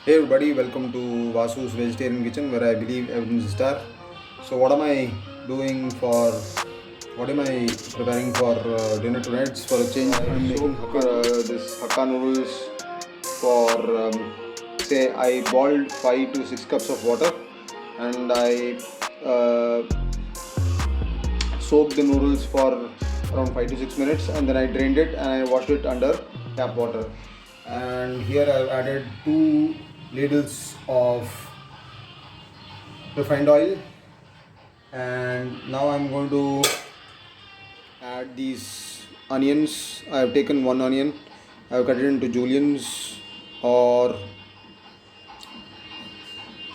Hey everybody, welcome to Vasu's Vegetarian Kitchen where I believe everyone's a star. So what am I preparing for dinner tonight? It's for a change. I'm making this Hakka noodles for say I boiled 5 to 6 cups of water and I uh, soaked the noodles for around 5 to 6 minutes and then I drained it and I washed it under tap water. And here I've added 2 ladles of refined oil, and now I'm going to add these onions. I have taken one onion, I have cut it into juliennes, or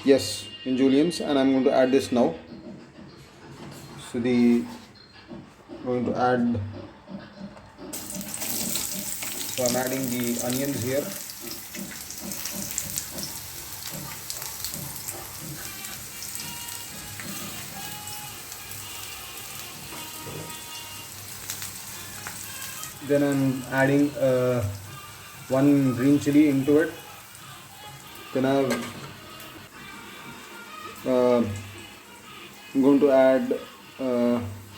yes, in juliennes, and I'm going to add this now. So going to add so I'm adding the onions here. Then I'm adding one green chili into it. Then I'm going to add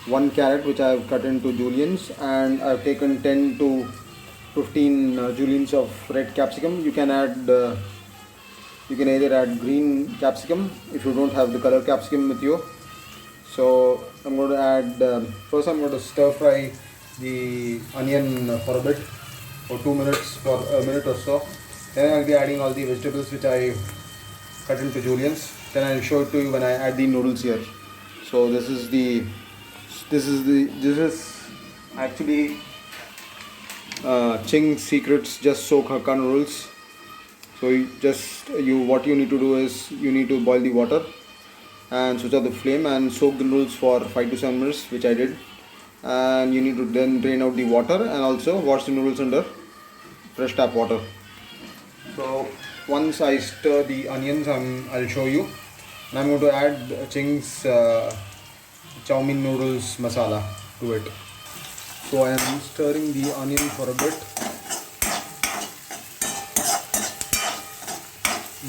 one carrot which I have cut into juliennes, and I've taken 10 to 15 juliennes of red capsicum. You can either add green capsicum if you don't have the color capsicum with you. So I'm going to add first I'm going to stir fry the onion for a bit, for 2 minutes, for a minute or so. Then I'll be adding all the vegetables which I cut into juliennes. Then I'll show it to you when I add the noodles here. So this is actually Ching Secrets Just Soak Hakka Noodles. So what you need to do is you need to boil the water and switch off the flame and soak the noodles for 5 to 7 minutes, which I did. And you need to then drain out the water and also wash the noodles under fresh tap water. So once I stir the onions, I'll show you. And I'm going to add Ching's Chowmein noodles masala to it. So I am stirring the onion for a bit.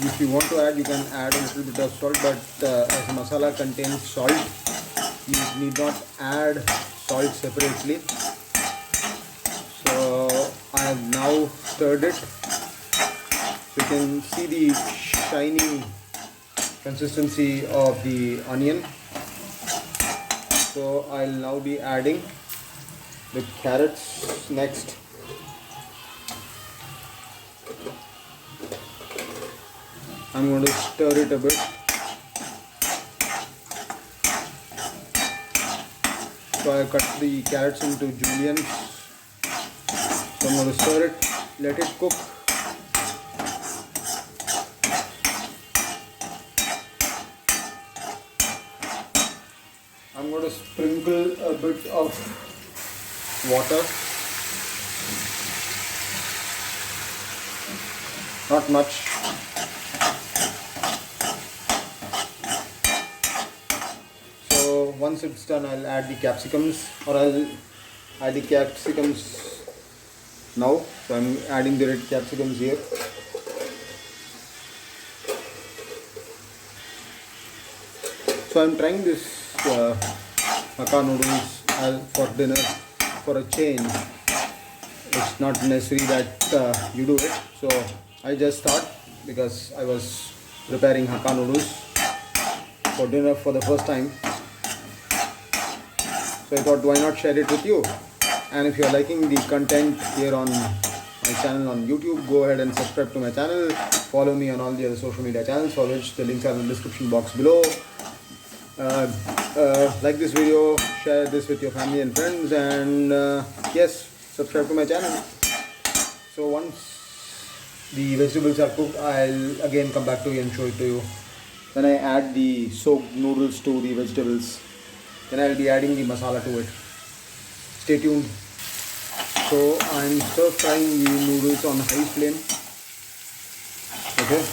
If you want to add, you can add a little bit of salt, but as masala contains salt, you need not add salt separately. So I have now stirred it. So you can see the shiny consistency of the onion. So I'll now be adding the carrots next. I'm going to stir it a bit. So I cut the carrots into juliennes. So I'm going to stir it, let it cook. I'm going to sprinkle a bit of water, not much. So once it's done, I'll add the capsicums, or I'll add the capsicums now. So I'm adding the red capsicums here. So I'm trying this Hakka noodles for dinner for a change. It's not necessary that you do it. So I just thought, because I was preparing Hakka noodles for dinner for the first time, so I thought, why not share it with you? And if you are liking the content here on my channel on YouTube, go ahead and subscribe to my channel. Follow me on all the other social media channels, for which the links are in the description box below. Like this video, share this with your family and friends, and yes, subscribe to my channel. So once the vegetables are cooked, I'll again come back to you and show it to you. Then I add the soaked noodles to the vegetables. Then I'll be adding the masala to it. Stay tuned. So I'm stir frying the noodles on high flame. Okay.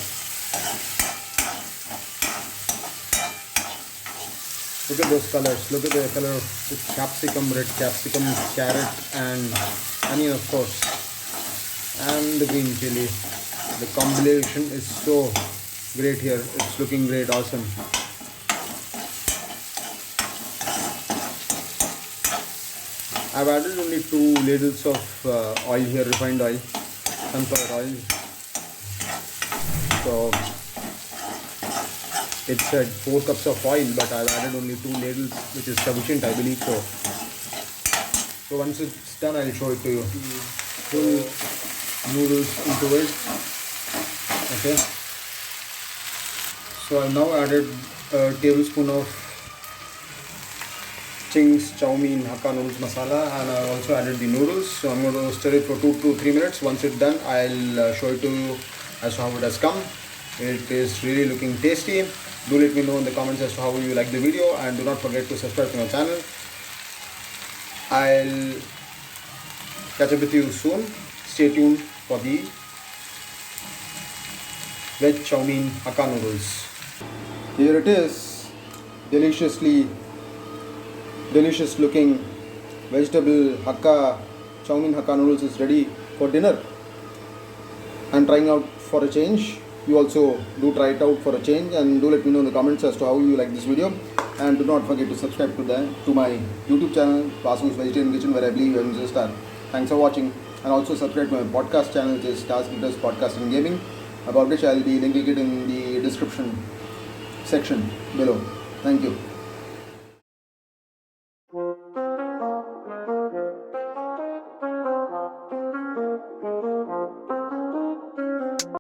Look at those colors. Look at the color of the capsicum, red capsicum, carrot, and onion, of course, and the green chili. The combination is so great here. It's looking great, awesome. I've added only 2 ladles of oil here, refined oil, sunflower oil. So it said 4 cups of oil, but I've added only 2 ladles, which is sufficient, I believe so. So once it's done, I'll show it to you. Full noodles into it. Okay. So I've now added a tablespoon of Ching's Chowmein Hakka Noodles masala, and I also added the noodles. So I'm going to stir it for 2 to 3 minutes. Once it's done, I'll show it to you as to how it has come. It is really looking tasty. Do let me know in the comments as to how you like the video, and do not forget to subscribe to my channel. I'll catch up with you soon. Stay tuned for the veg Chowmein Hakka Noodles. Here it is, delicious looking vegetable Hakka Chowmein Hakka Noodles is ready for dinner. I'm trying out for a change. You also do try it out for a change, and do let me know in the comments as to how you like this video. And do not forget to subscribe to my YouTube channel, Vasu's Vegetarian Kitchen, where I believe I'm a star. Thanks for watching, and also subscribe to my podcast channel, which is Stars Glitters Podcast and Gaming, about which I'll be linking it in the description section below. Thank you.